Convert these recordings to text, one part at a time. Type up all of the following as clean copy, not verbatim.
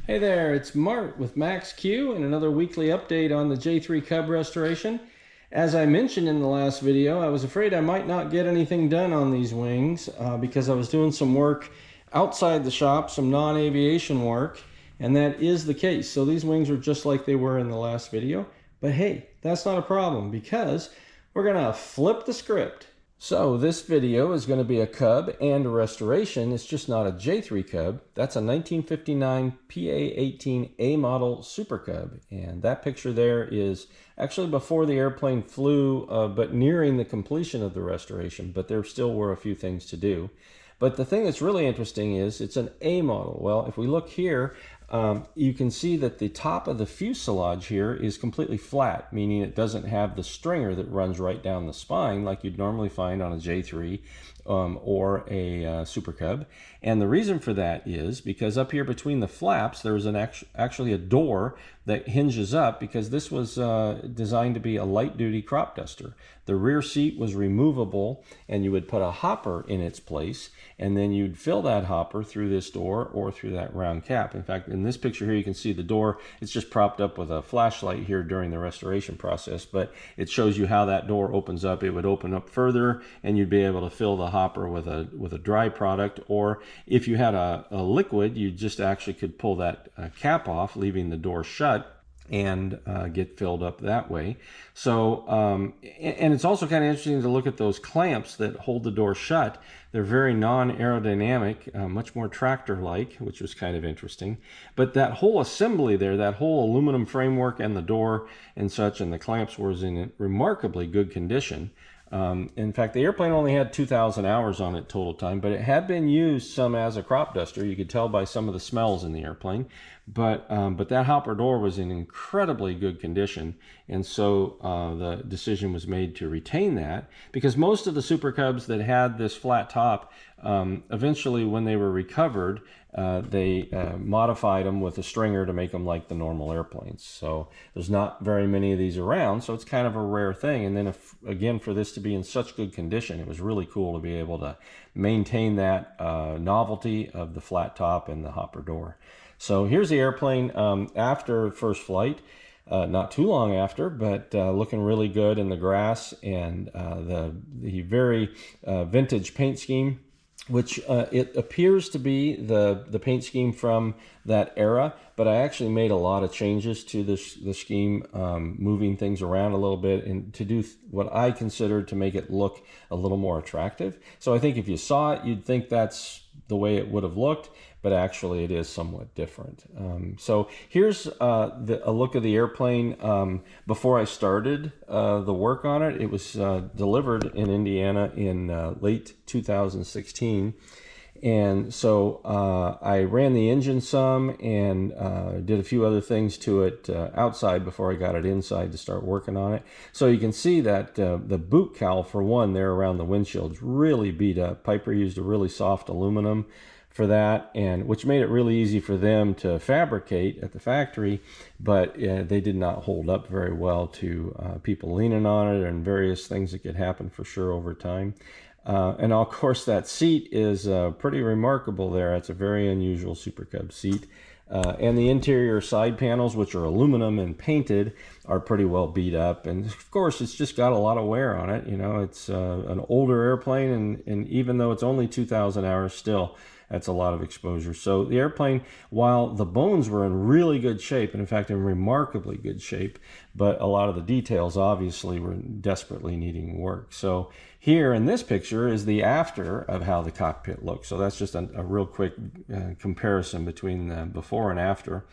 Hey there, it's Mart with Max Q and another weekly update on the J-3 Cub restoration. As I mentioned in the last video, I was afraid I might not get anything done on these wings because I was doing some work outside the shop, some non-aviation work, and that is the case. So these wings are just like they were in the last video. But hey, that's not a problem because we're gonna flip the script. So this video is going to be a Cub and a restoration. It's just not a J-3 Cub. That's a 1959 PA-18A model Super Cub. And that picture there is actually before the airplane flew, but nearing the completion of the restoration. But there still were a few things to do. But the thing that's really interesting is it's an A model. Well, if we look here, you can see that the top of the fuselage here is completely flat, meaning it doesn't have the stringer that runs right down the spine like you'd normally find on a J3 or a Super Cub. And the reason for that is because up here between the flaps, there's actually a door that hinges up because this was designed to be a light-duty crop duster. The rear seat was removable, and you would put a hopper in its place, and then you'd fill that hopper through this door or through that round cap. In fact, in this picture here, you can see the door. It's just propped up with a flashlight here during the restoration process, but it shows you how that door opens up. It would open up further, and you'd be able to fill the hopper with a dry product, or if you had a liquid, you just actually could pull that cap off, leaving the door shut, and get filled up that way. So, and it's also kind of interesting to look at those clamps that hold the door shut. They're very non-aerodynamic, much more tractor-like, which was kind of interesting. But that whole assembly there, that whole aluminum framework and the door and such, and the clamps was in remarkably good condition. In fact, the airplane only had 2,000 hours on it total time, but it had been used some as a crop duster. You could tell by some of the smells in the airplane. But that hopper door was in incredibly good condition, and so the decision was made to retain that, because most of the Super Cubs that had this flat top, eventually when they were recovered, they modified them with a stringer to make them like the normal airplanes. So there's not very many of these around, so it's kind of a rare thing. And then again, for this to be in such good condition, it was really cool to be able to maintain that novelty of the flat top and the hopper door. So here's the airplane after first flight, not too long after, but looking really good in the grass, and the very vintage paint scheme, which it appears to be the paint scheme from that era, but I actually made a lot of changes to the scheme, moving things around a little bit and to do what I considered to make it look a little more attractive. So I think if you saw it, you'd think that's the way it would have looked, but actually it is somewhat different. So here's a look of the airplane before I started the work on it. It was delivered in Indiana in late 2016. And so I ran the engine some and did a few other things to it outside before I got it inside to start working on it. So you can see that the boot cowl, for one, there around the windshield's really beat up. Piper used a really soft aluminum for that, and which made it really easy for them to fabricate at the factory, but they did not hold up very well to people leaning on it and various things that could happen for sure over time. And of course that seat is pretty remarkable there. It's a very unusual Super Cub seat. And the interior side panels, which are aluminum and painted, are pretty well beat up. And of course, it's just got a lot of wear on it. You know, it's an older airplane, and even though it's only 2,000 hours, still, that's a lot of exposure. So the airplane, while the bones were in really good shape, and in fact in remarkably good shape, but a lot of the details obviously were desperately needing work. So here in this picture is the after of how the cockpit looks. So that's just a real quick comparison between the before and after.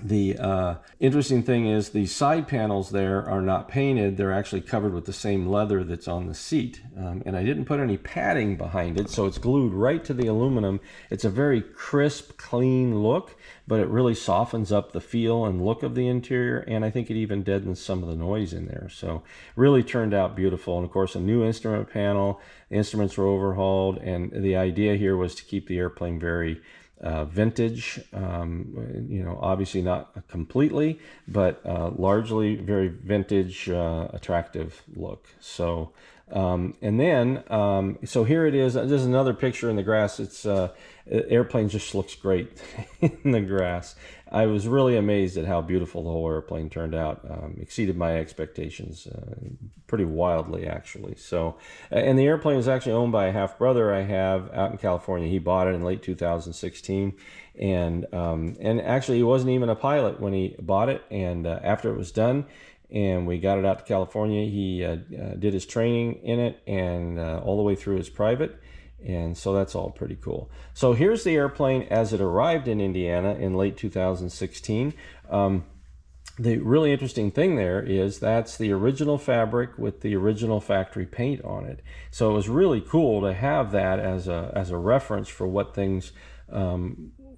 The interesting thing is the side panels there are not painted. They're actually covered with the same leather that's on the seat. And I didn't put any padding behind it, so it's glued right to the aluminum. It's a very crisp, clean look, but it really softens up the feel and look of the interior, and I think it even deadens some of the noise in there. So really turned out beautiful. And of course, a new instrument panel, the instruments were overhauled, and the idea here was to keep the airplane very vintage, you know, obviously not completely, but largely very vintage, attractive look. So, and then, so here it is. There's another picture in the grass. It's airplane just looks great in the grass. I was really amazed at how beautiful the whole airplane turned out. Exceeded my expectations pretty wildly, actually. So, and the airplane was actually owned by a half brother I have out in California. He bought it in late 2016, and actually he wasn't even a pilot when he bought it. And after it was done, and we got it out to California, he did his training in it, and all the way through his private. And so that's all pretty cool. So here's the airplane as it arrived in Indiana in late 2016. The really interesting thing there is that's the original fabric with the original factory paint on it. So it was really cool to have that as a reference for what things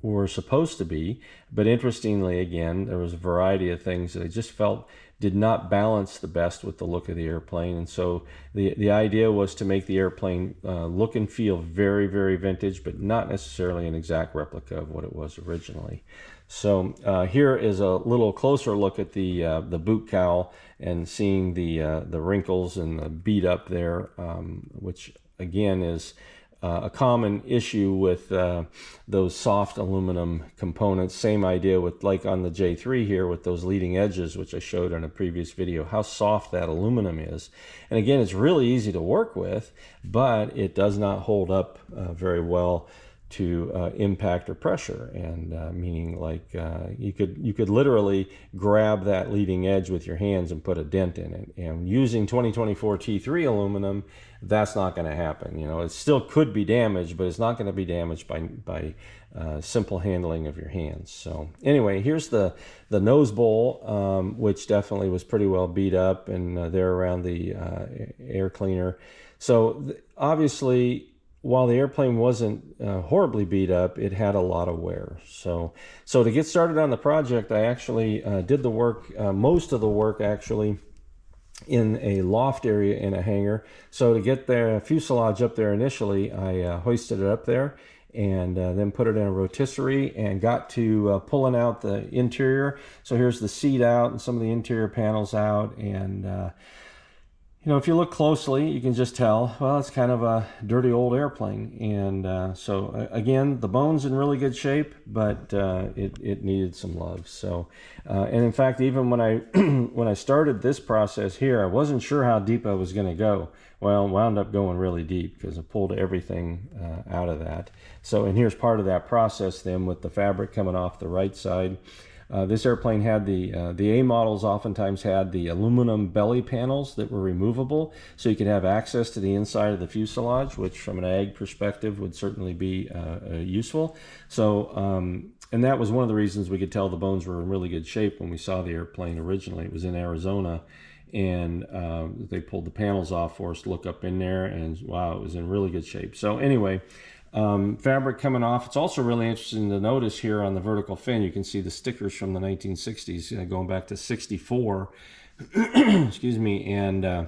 were supposed to be. But interestingly, again, there was a variety of things that I just felt did not balance the best with the look of the airplane. And so the idea was to make the airplane look and feel very, very vintage, but not necessarily an exact replica of what it was originally. So here is a little closer look at the boot cowl and seeing the wrinkles and the bead up there, which again is a common issue with those soft aluminum components. Same idea with, like on the J-3 here, with those leading edges, which I showed in a previous video, how soft that aluminum is. And again, it's really easy to work with, but it does not hold up very well to impact or pressure. And meaning like you could literally grab that leading edge with your hands and put a dent in it. And using 2024 T3 aluminum, that's not going to happen. You know, it still could be damaged, but it's not going to be damaged by simple handling of your hands. So anyway, here's the nose bowl, which definitely was pretty well beat up, and there around the air cleaner. So obviously, while the airplane wasn't horribly beat up, it had a lot of wear. So to get started on the project, I actually did the work, most of the work actually, in a loft area in a hangar. So to get the fuselage up there initially, I hoisted it up there and then put it in a rotisserie and got to pulling out the interior. So here's the seat out and some of the interior panels out, and you know, if you look closely, you can just tell, well, it's kind of a dirty old airplane. And so again, the bone's in really good shape, but it needed some love. So, and in fact, even when I when I started this process here, I wasn't sure how deep I was going to go. Well, wound up going really deep because I pulled everything out of that. So, and here's part of that process then, with the fabric coming off the right side. This airplane had the A models oftentimes had the aluminum belly panels that were removable, so you could have access to the inside of the fuselage, which from an ag perspective would certainly be useful. So, and that was one of the reasons we could tell the bones were in really good shape when we saw the airplane originally. It was in Arizona, and they pulled the panels off for us to look up in there, and wow, it was in really good shape. So anyway, fabric coming off. It's also really interesting to notice here on the vertical fin, you can see the stickers from the 1960s, going back to 64, excuse me, and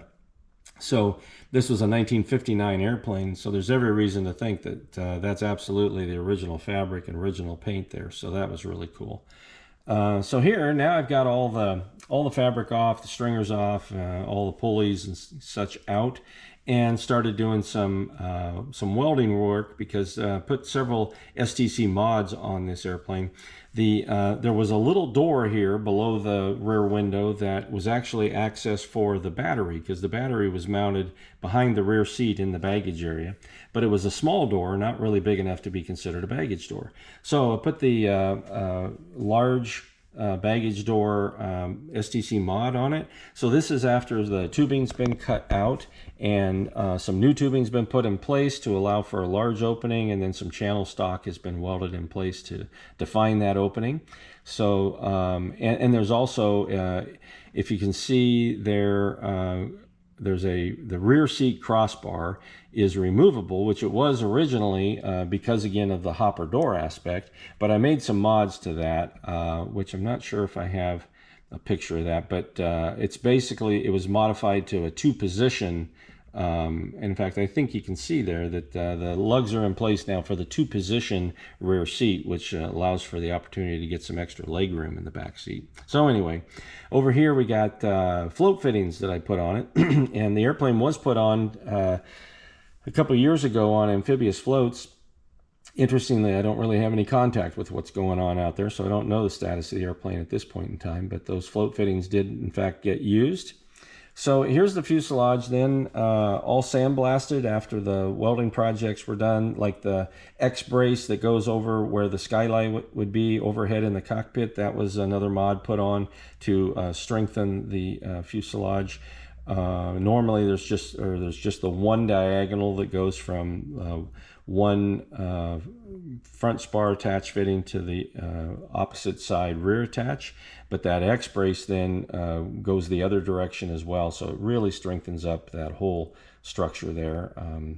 so this was a 1959 airplane, so there's every reason to think that that's absolutely the original fabric and original paint there, so that was really cool. So here, now I've got all the fabric off, the stringers off, all the pulleys and such out, and started doing some welding work, because put several STC mods on this airplane. There was a little door here below the rear window that was actually access for the battery, because the battery was mounted behind the rear seat in the baggage area. But it was a small door, not really big enough to be considered a baggage door. So I put the large baggage door STC mod on it. So this is after the tubing's been cut out and some new tubing's been put in place to allow for a large opening, and then some channel stock has been welded in place to define that opening. So and there's also if you can see there, the rear seat crossbar is removable, which it was originally because again of the hopper door aspect, but I made some mods to that, which I'm not sure if I have a picture of that, but it's basically, it was modified to a two-position In fact, I think you can see there that the lugs are in place now for the 2-position rear seat, which allows for the opportunity to get some extra leg room in the back seat. So anyway, over here we got float fittings that I put on it, and the airplane was put on a couple years ago on amphibious floats. Interestingly, I don't really have any contact with what's going on out there, so I don't know the status of the airplane at this point in time, but those float fittings did in fact get used. So here's the fuselage then, all sandblasted after the welding projects were done, like the X-brace that goes over where the skylight would be overhead in the cockpit. That was another mod put on to strengthen the fuselage. Normally there's just the one diagonal that goes from one front spar attach fitting to the opposite side rear attach, but that X-brace then goes the other direction as well, so it really strengthens up that whole structure there.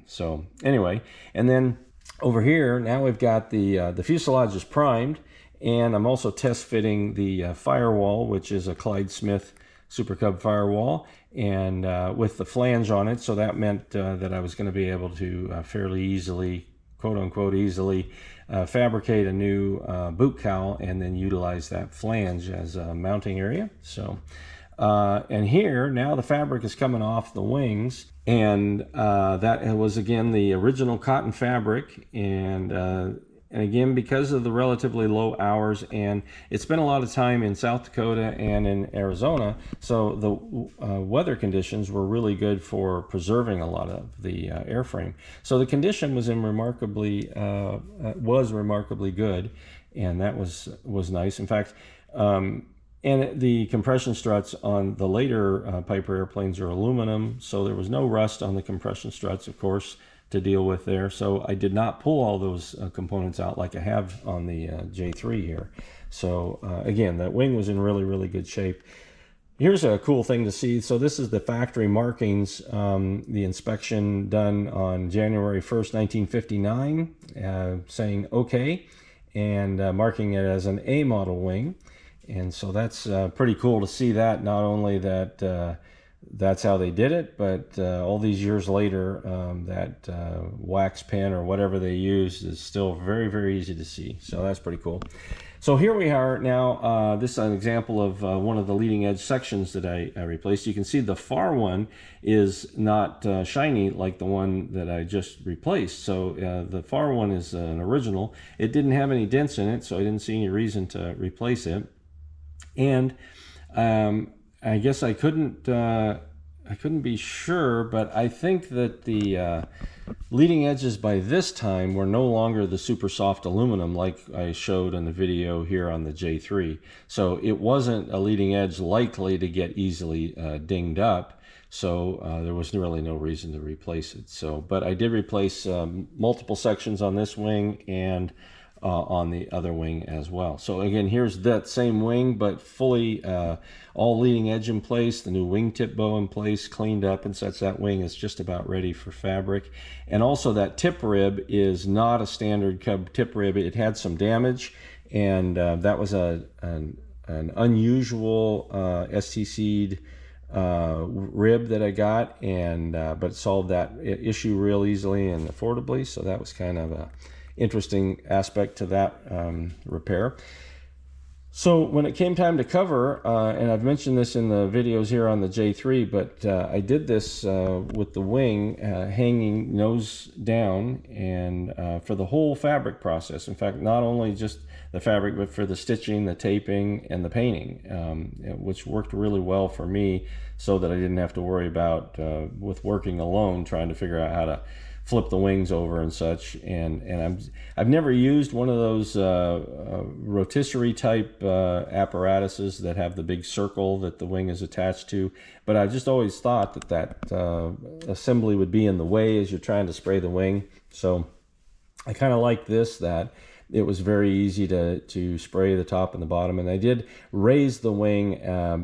So anyway, and then over here now we've got the fuselage is primed, and I'm also test fitting the firewall, which is a Clyde Smith Super Cub firewall, and with the flange on it, so that meant that I was going to be able to fairly easily, quote unquote easily, fabricate a new boot cowl and then utilize that flange as a mounting area. So and here now the fabric is coming off the wings, and that was again the original cotton fabric, and again, because of the relatively low hours, and it's been a lot of time in South Dakota and in Arizona, so the weather conditions were really good for preserving a lot of the airframe. So the condition was remarkably good, and that was nice. In fact, and the compression struts on the later Piper airplanes are aluminum, so there was no rust on the compression struts, of course, to deal with there. So I did not pull all those components out like I have on the J3 here. So again, that wing was in really good shape. Here's a cool thing to see. So this is the factory markings, the inspection done on January 1st, 1959, saying okay, and marking it as an A model wing. And so that's pretty cool to see that, not only that that's how they did it, but all these years later, that wax pen or whatever they used is still very easy to see. So that's pretty cool. So here we are now. This is an example of one of the leading edge sections that I replaced. You can see the far one is not shiny like the one that I just replaced. So the far one is an original. It didn't have any dents in it, so I didn't see any reason to replace it. And I guess I couldn't be sure, but I think that the leading edges by this time were no longer the super soft aluminum like I showed in the video here on the J3. So it wasn't a leading edge likely to get easily dinged up. So there was really no reason to replace it. So, but I did replace multiple sections on this wing and on the other wing as well. So again, here's that same wing, but fully all leading edge in place, the new wingtip bow in place, cleaned up, and such. That wing is just about ready for fabric. And also that tip rib is not a standard Cub tip rib. It had some damage, and that was an unusual STC'd rib that I got, and but solved that issue real easily and affordably. So that was kind of a interesting aspect to that repair. So when it came time to cover, and I've mentioned this in the videos here on the J3, but I did this with the wing hanging nose down, and for the whole fabric process. In fact, not only just the fabric, but for the stitching, the taping, and the painting, which worked really well for me, so that I didn't have to worry about, with working alone, trying to figure out how to flip the wings over and such. And I've never used one of those rotisserie type apparatuses that have the big circle that the wing is attached to, but I just always thought that assembly would be in the way as you're trying to spray the wing. So I kind of like this, that it was very easy to spray the top and the bottom. And I did raise the wing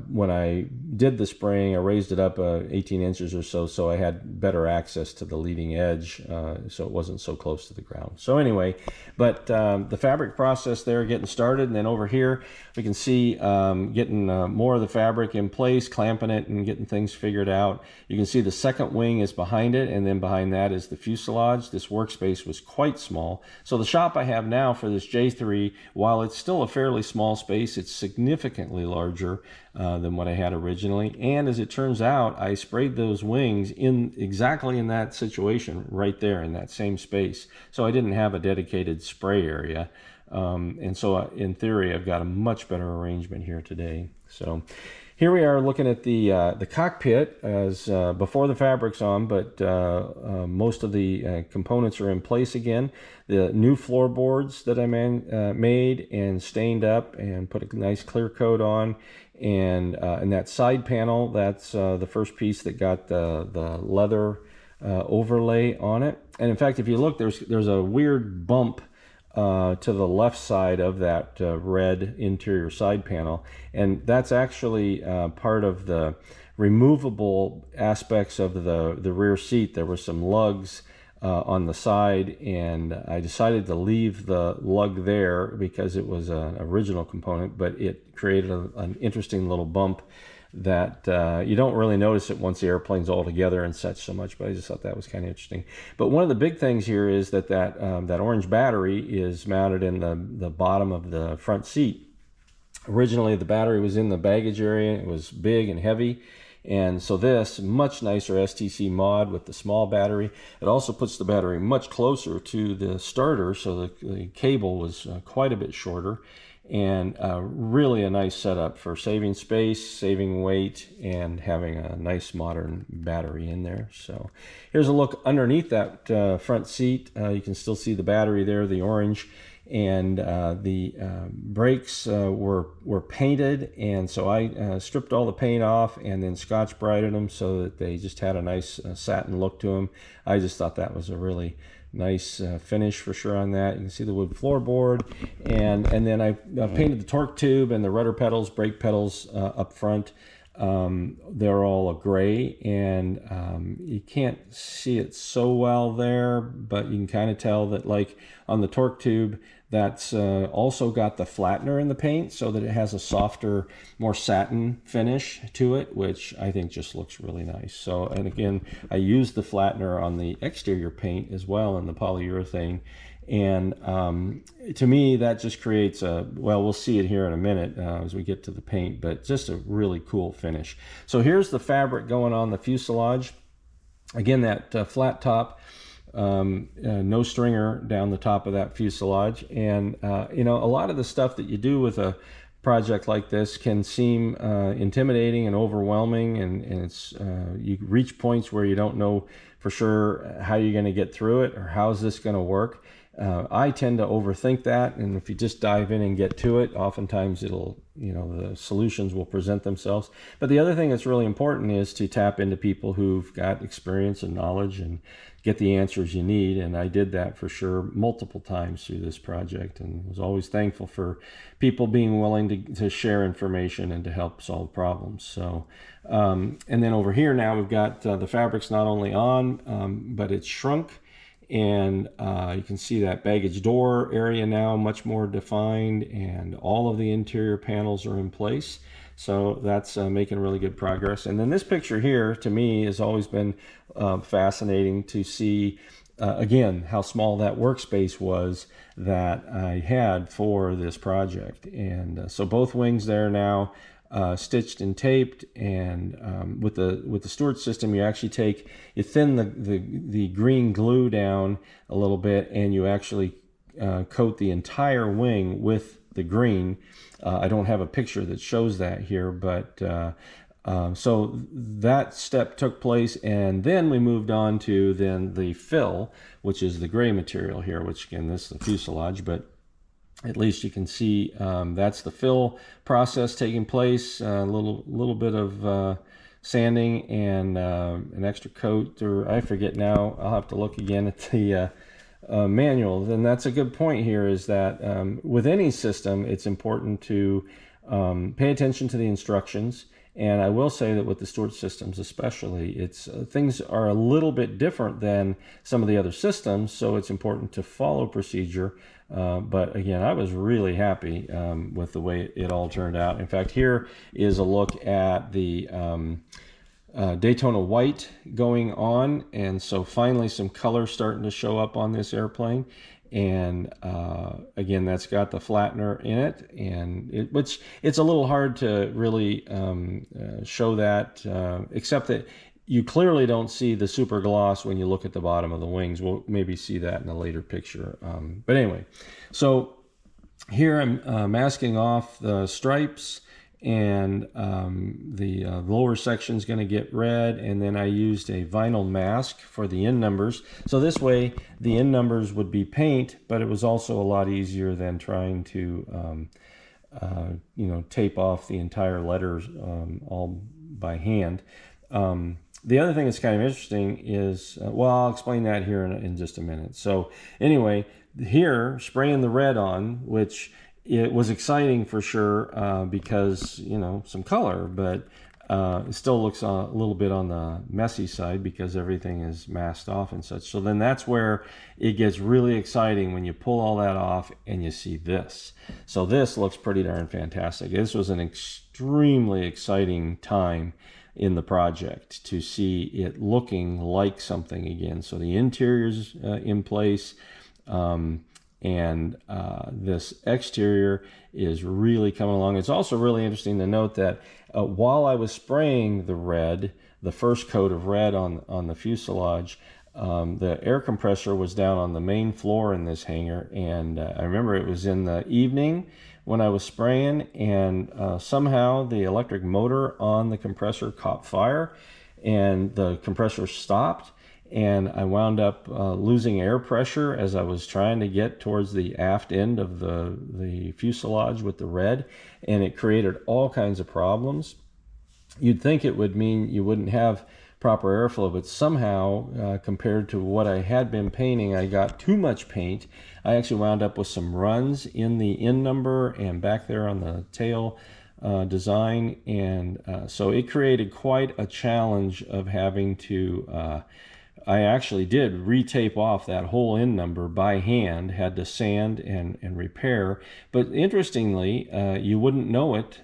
when I did the spraying. I raised it up 18 inches or so, so I had better access to the leading edge, so it wasn't so close to the ground. So anyway, but the fabric process there getting started, and then over here we can see getting more of the fabric in place, clamping it and getting things figured out. You can see the second wing is behind it, and then behind that is the fuselage. This workspace was quite small. So the shop I have now for this J-3, while it's still a fairly small space, it's significantly larger than what I had originally. And as it turns out, I sprayed those wings in exactly in that situation right there in that same space. So I didn't have a dedicated spray area. And so in theory, I've got a much better arrangement here today. So here we are looking at the cockpit as before the fabric's on, but most of the components are in place again. The new floorboards that I made and stained up and put a nice clear coat on, and that side panel, that's the first piece that got the leather overlay on it. And in fact, if you look, there's a weird bump to the left side of that red interior side panel, and that's actually part of the removable aspects of the rear seat. There were some lugs on the side, and I decided to leave the lug there because it was an original component, but it created an interesting little bump that you don't really notice it once the airplane's all together and such so much, but I just thought that was kind of interesting. But one of the big things here is that that orange battery is mounted in the bottom of the front seat. Originally, the battery was in the baggage area. It was big and heavy. And so this much nicer STC mod with the small battery. It also puts the battery much closer to the starter, so the cable was quite a bit shorter. And really a nice setup for saving space, saving weight, and having a nice modern battery in there. So here's a look underneath that front seat. You can still see the battery there, the orange, and the brakes were painted, and so I stripped all the paint off and then Scotch Brighted them so that they just had a nice satin look to them. I just thought that was a really nice finish for sure on that. You can see the wood floorboard, and then I painted the torque tube and the rudder pedals, brake pedals up front. They're all a gray, and you can't see it so well there, but you can kind of tell that, like on the torque tube, that's also got the flattener in the paint so that it has a softer, more satin finish to it, which I think just looks really nice. So, and again, I used the flattener on the exterior paint as well in the polyurethane. And to me, that just creates a, well, we'll see it here in a minute as we get to the paint, but just a really cool finish. So here's the fabric going on the fuselage. Again, that flat top, no stringer down the top of that fuselage. And, you know, a lot of the stuff that you do with a project like this can seem intimidating and overwhelming, and it's you reach points where you don't know for sure how you're going to get through it or how's this going to work. I tend to overthink that, and if you just dive in and get to it, oftentimes it'll, you know, the solutions will present themselves. But the other thing that's really important is to tap into people who've got experience and knowledge and get the answers you need. And I did that for sure multiple times through this project, and was always thankful for people being willing to share information and to help solve problems. So, and then over here now we've got the fabric's not only on, but it's shrunk. And you can see that baggage door area now much more defined, and all of the interior panels are in place. So that's making really good progress. And then this picture here, to me, has always been fascinating to see, again, how small that workspace was that I had for this project. And so both wings there now, stitched and taped, and with the Stewart system, you actually you thin the green glue down a little bit, and you actually coat the entire wing with the green. I don't have a picture that shows that here, but so that step took place, and then we moved on to then the fill, which is the gray material here, which again, this is the fuselage, but at least you can see that's the fill process taking place. A little bit of sanding and an extra coat, or I forget now. I'll have to look again at the manual. Then that's a good point here, is that with any system, it's important to pay attention to the instructions. And I will say that with the Stewart systems especially, it's things are a little bit different than some of the other systems, so it's important to follow procedure. But again, I was really happy with the way it all turned out. In fact, here is a look at the Daytona white going on, and so finally some color starting to show up on this airplane. And again, that's got the flattener in it, and which it's a little hard to really show that, except that you clearly don't see the super gloss when you look at the bottom of the wings. We'll maybe see that in a later picture. But anyway, so here I'm masking off the stripes, and the lower section is going to get red, and then I used a vinyl mask for the end numbers. So this way the end numbers would be paint, but it was also a lot easier than trying to tape off the entire letters all by hand. The other thing that's kind of interesting is, well, I'll explain that here in just a minute. So anyway, here spraying the red on, which it was exciting for sure, because, you know, some color, but it still looks a little bit on the messy side because everything is masked off and such. So then that's where it gets really exciting, when you pull all that off and you see this. So this looks pretty darn fantastic. This was an extremely exciting time in the project to see it looking like something again. So the interior's in place. And this exterior is really coming along. It's also really interesting to note that while I was spraying the red, the first coat of red on the fuselage, the air compressor was down on the main floor in this hangar. And I remember it was in the evening when I was spraying, and somehow the electric motor on the compressor caught fire and the compressor stopped. And I wound up losing air pressure as I was trying to get towards the aft end of the fuselage with the red, and it created all kinds of problems. You'd think it would mean you wouldn't have proper airflow, but somehow, compared to what I had been painting, I got too much paint. I actually wound up with some runs in the end number and back there on the tail design, and so it created quite a challenge of having to I actually did retape off that whole end number by hand, had to sand and repair. But interestingly, you wouldn't know it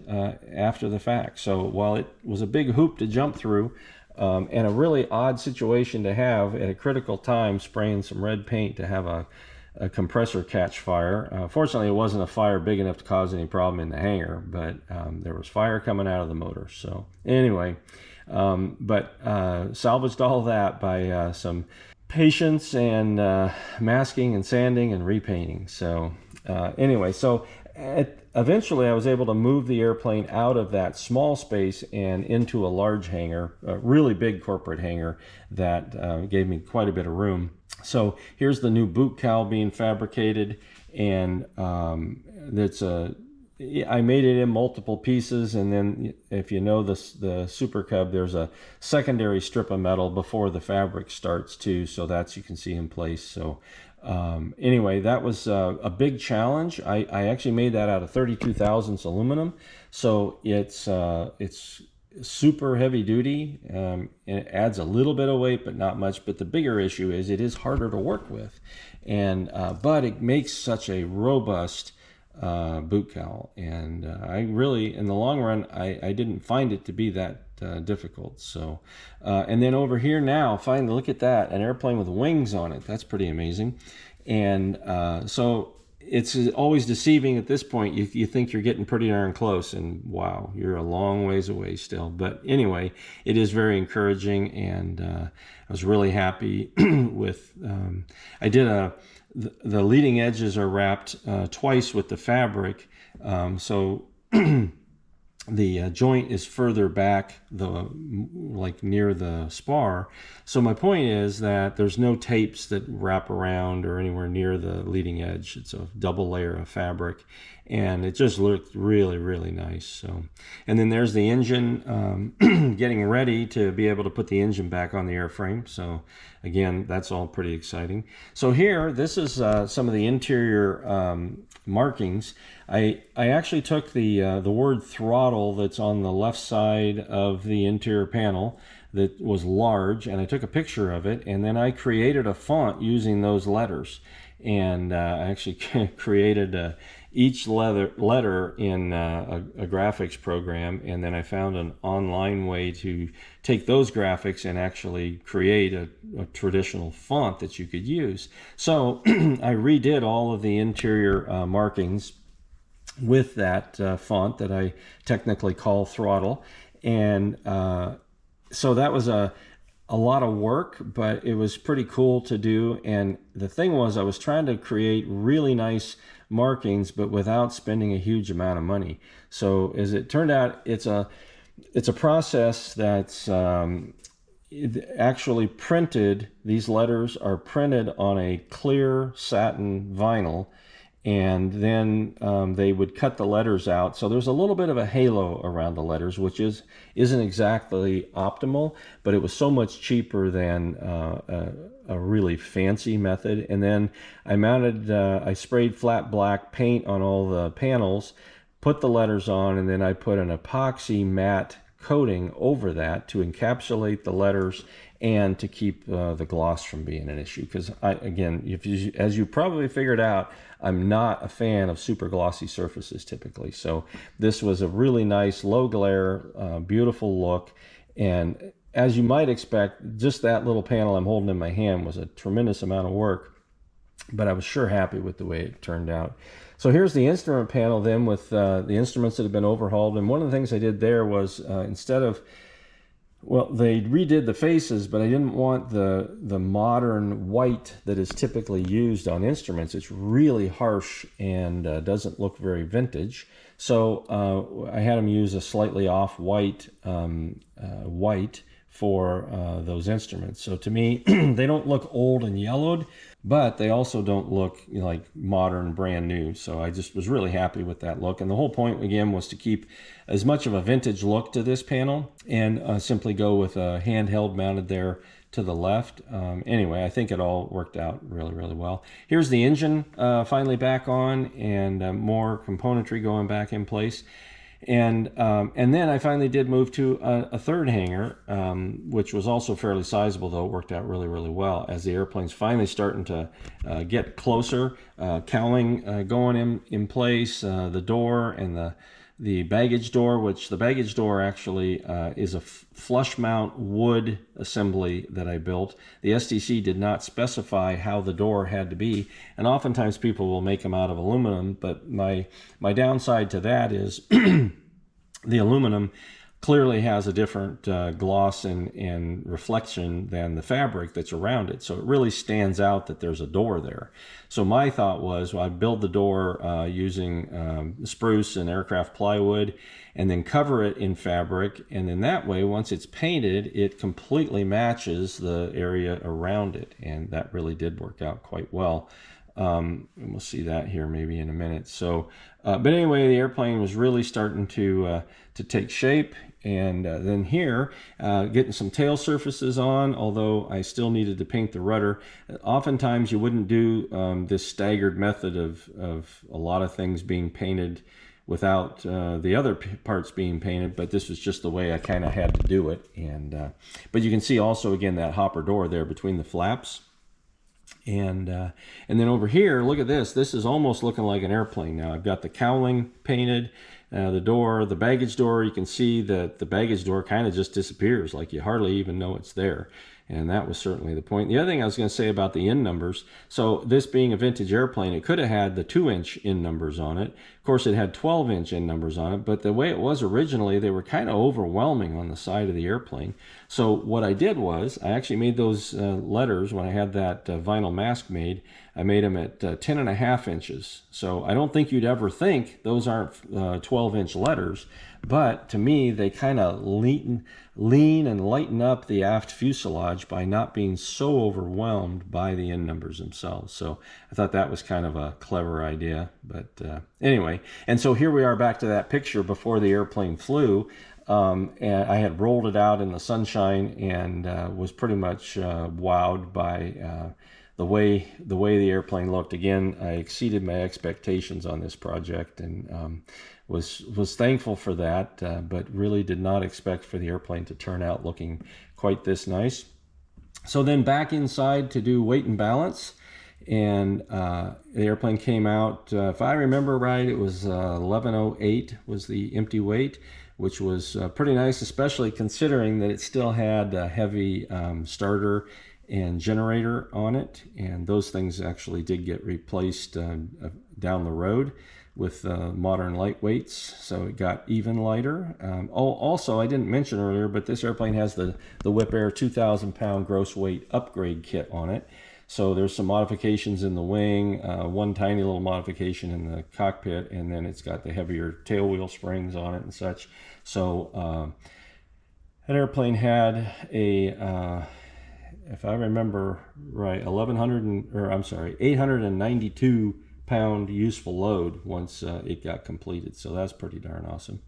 after the fact. So while it was a big hoop to jump through, and a really odd situation to have at a critical time, spraying some red paint to have a compressor catch fire. Fortunately, it wasn't a fire big enough to cause any problem in the hangar, but there was fire coming out of the motor. So anyway, but salvaged all that by some patience and masking and sanding and repainting. So anyway, so eventually I was able to move the airplane out of that small space and into a large hangar, a really big corporate hangar that gave me quite a bit of room. So here's the new boot cowl being fabricated, and I made it in multiple pieces, and then if you know the Super Cub, there's a secondary strip of metal before the fabric starts too, so that's, you can see in place. So anyway, that was a big challenge. I actually made that out of 32 thousandths aluminum, so it's super heavy duty. It adds a little bit of weight, but not much. But the bigger issue is it is harder to work with, and but it makes such a robust boot cowl, and I really, in the long run, I didn't find it to be that difficult. So and then over here now, finally, look at that, an airplane with wings on it. That's pretty amazing. And so it's always deceiving at this point. You think you're getting pretty darn close, and wow, you're a long ways away still. But anyway, it is very encouraging, and I was really happy with I did the leading edges are wrapped twice with the fabric, so the joint is further back, like near the spar. So my point is that there's no tapes that wrap around or anywhere near the leading edge. It's a double layer of fabric, and it just looked really, really nice. So, and then there's the engine getting ready to be able to put the engine back on the airframe. So again, that's all pretty exciting. So here, this is some of the interior markings. I actually took the word throttle that's on the left side of the interior panel that was large, and I took a picture of it, and then I created a font using those letters. And I actually created each letter in a graphics program, and then I found an online way to take those graphics and actually create a traditional font that you could use. So I redid all of the interior markings with that font that I technically call throttle, and so that was a lot of work, but it was pretty cool to do. And the thing was, I was trying to create really nice markings, but without spending a huge amount of money. So as it turned out, it's a process that's actually printed. These letters are printed on a clear satin vinyl, and then they would cut the letters out. So there's a little bit of a halo around the letters, which isn't exactly optimal, but it was so much cheaper than a really fancy method. And then I sprayed flat black paint on all the panels, put the letters on, and then I put an epoxy matte coating over that to encapsulate the letters and to keep the gloss from being an issue. Because again, as you probably figured out, I'm not a fan of super glossy surfaces typically. So this was a really nice low glare, beautiful look. And as you might expect, just that little panel I'm holding in my hand was a tremendous amount of work, but I was sure happy with the way it turned out. So here's the instrument panel then with the instruments that have been overhauled. And one of the things I did there was instead of, well, they redid the faces, but I didn't want the modern white that is typically used on instruments. It's really harsh and doesn't look very vintage. So I had them use a slightly off-white white for those instruments. So to me, they don't look old and yellowed, but they also don't look like modern, brand new. So I just was really happy with that look. And the whole point, again, was to keep as much of a vintage look to this panel and simply go with a handheld mounted there to the left. Anyway, I think it all worked out really, really well. Here's the engine finally back on, and more componentry going back in place. And then I finally did move to a third hangar, which was also fairly sizable, though it worked out really, really well as the airplane's finally starting to get closer. Cowling going in place, the door and the baggage door, which the baggage door actually is a flush mount wood assembly that I built. The STC did not specify how the door had to be, and oftentimes people will make them out of aluminum, but my downside to that is the aluminum clearly has a different gloss and reflection than the fabric that's around it. So it really stands out that there's a door there. So my thought was, well, I'd build the door using spruce and aircraft plywood and then cover it in fabric. And then that way, once it's painted, it completely matches the area around it. And that really did work out quite well. And we'll see that here maybe in a minute. So, but anyway, the airplane was really starting to take shape. And then here, getting some tail surfaces on, although I still needed to paint the rudder. Oftentimes you wouldn't do this staggered method of a lot of things being painted without the other parts being painted, but this was just the way I kind of had to do it. And but you can see also, again, that hopper door there between the flaps. And then over here, look at this. This is almost looking like an airplane now. I've got the cowling painted, the door, the baggage door. You can see that the baggage door kind of just disappears, like you hardly even know it's there. And that was certainly the point. The other thing I was going to say about the end numbers, so this being a vintage airplane, it could have had the 2-inch end numbers on it. Of course, it had 12-inch end numbers on it, but the way it was originally, they were kind of overwhelming on the side of the airplane. So what I did was, I actually made those letters when I had that vinyl mask made. I made them at 10.5 inches. So I don't think you'd ever think those aren't 12-inch letters, but to me, they kind of lean and lighten up the aft fuselage by not being so overwhelmed by the end numbers themselves. So I thought that was kind of a clever idea. But anyway, and so here we are back to that picture before the airplane flew. And I had rolled it out in the sunshine and was pretty much wowed by the way the airplane looked. Again, I exceeded my expectations on this project, and was thankful for that, but really did not expect for the airplane to turn out looking quite this nice. So then back inside to do weight and balance, and the airplane came out, if I remember right, it was 1108 was the empty weight, which was pretty nice, especially considering that it still had a heavy starter and generator on it, and those things actually did get replaced down the road with modern lightweights, so it got even lighter. Also, I didn't mention earlier, but this airplane has the Whip Air 2,000-pound gross weight upgrade kit on it. So there's some modifications in the wing, one tiny little modification in the cockpit, and then it's got the heavier tail wheel springs on it and such. So that airplane had a, if I remember right, 892-pound useful load once it got completed. So that's pretty darn awesome.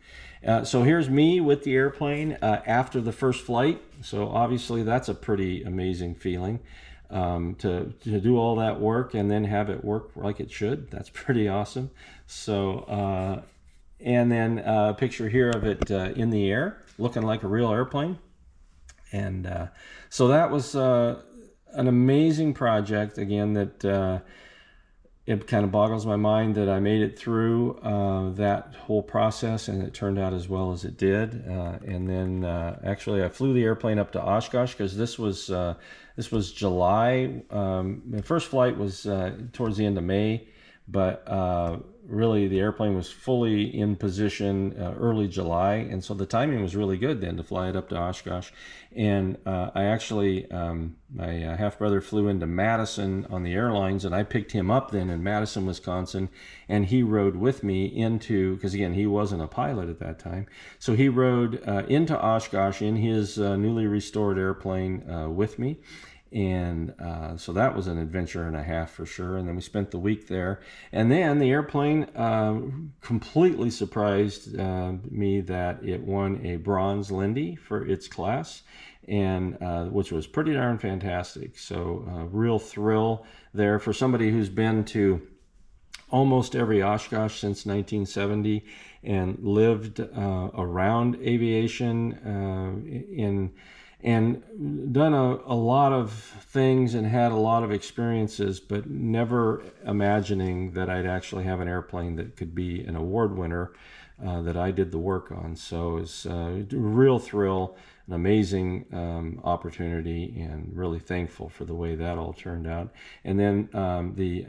So here's me with the airplane after the first flight. So obviously that's a pretty amazing feeling. To do all that work and then have it work like it should. That's pretty awesome. So, and then a picture here of it in the air, looking like a real airplane. And so that was an amazing project. Again, that it kind of boggles my mind that I made it through that whole process and it turned out as well as it did. And then actually I flew the airplane up to Oshkosh because this was July. The first flight was towards the end of May, but really the airplane was fully in position early July, and so the timing was really good then to fly it up to Oshkosh. And I actually, my half-brother flew into Madison on the airlines, and I picked him up then in Madison, Wisconsin, and he rode with me into, because again, he wasn't a pilot at that time, so he rode into Oshkosh in his newly restored airplane with me. And so that was an adventure and a half for sure. And then we spent the week there. And then the airplane completely surprised me that it won a Bronze Lindy for its class, and which was pretty darn fantastic. So real thrill there for somebody who's been to almost every Oshkosh since 1970 and lived around aviation and done a lot of things and had a lot of experiences, but never imagining that I'd actually have an airplane that could be an award winner that I did the work on. So it's a real thrill, an amazing opportunity, and really thankful for the way that all turned out. And then the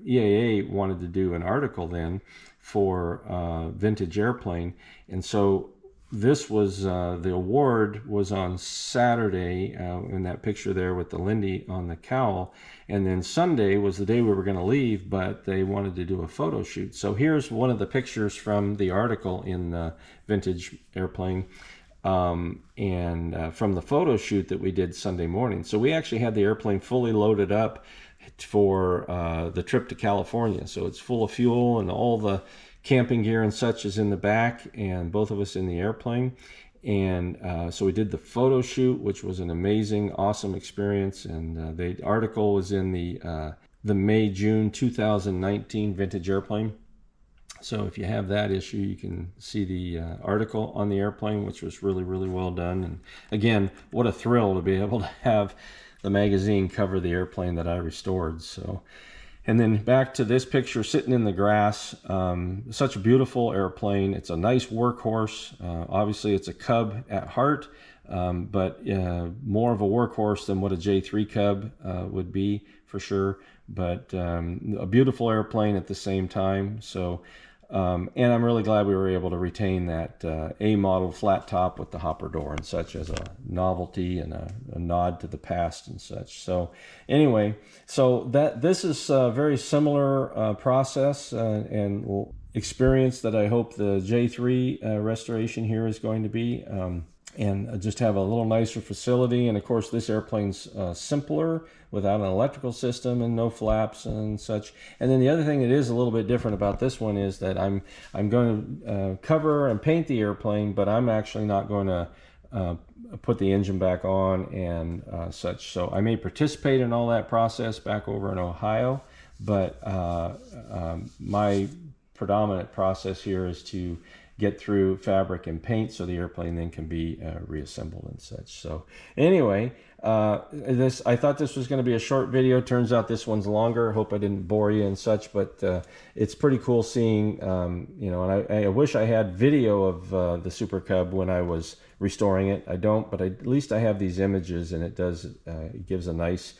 EAA wanted to do an article then for Vintage Airplane, and so this was the award was on Saturday in that picture there with the Lindy on the cowl, and then Sunday was the day we were going to leave, but they wanted to do a photo shoot. So here's one of the pictures from the article in the Vintage Airplane and from the photo shoot that we did Sunday morning. So we actually had the airplane fully loaded up for the trip to California. So it's full of fuel and all the camping gear and such is in the back, and both of us in the airplane. And so we did the photo shoot, which was an amazing, awesome experience. And the article was in the May-June 2019 Vintage Airplane. So if you have that issue, you can see the article on the airplane, which was really, really well done. And again, what a thrill to be able to have the magazine cover the airplane that I restored. So. And then back to this picture sitting in the grass. Such a beautiful airplane. It's a nice workhorse. Obviously it's a Cub at heart, but more of a workhorse than what a J-3 Cub would be for sure. But a beautiful airplane at the same time. So And I'm really glad we were able to retain that A model flat top with the hopper door and such as a novelty and a nod to the past and such. So anyway, so this is a very similar process and experience that I hope the J3 restoration here is going to be. And just have a little nicer facility. And of course, this airplane's simpler without an electrical system and no flaps and such. And then the other thing that is a little bit different about this one is that I'm going to cover and paint the airplane, but I'm actually not going to put the engine back on and such. So I may participate in all that process back over in Ohio, but my predominant process here is to get through fabric and paint so the airplane then can be reassembled and such. So anyway, I thought this was going to be a short video. Turns out this one's longer. Hope I didn't bore you and such, but it's pretty cool seeing, you know, and I wish I had video of the Super Cub when I was restoring it. I don't, but at least I have these images, and it does, it gives a nice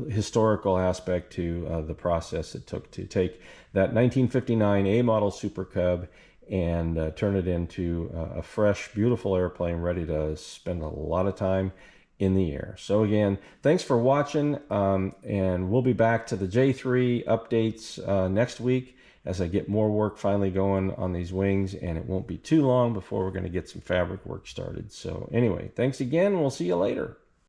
historical aspect to the process it took to take that 1959 A model Super Cub and turn it into a fresh, beautiful airplane ready to spend a lot of time in the air. So again, thanks for watching, and we'll be back to the J3 updates next week as I get more work finally going on these wings, and it won't be too long before we're going to get some fabric work started. So anyway, thanks again. We'll see you later.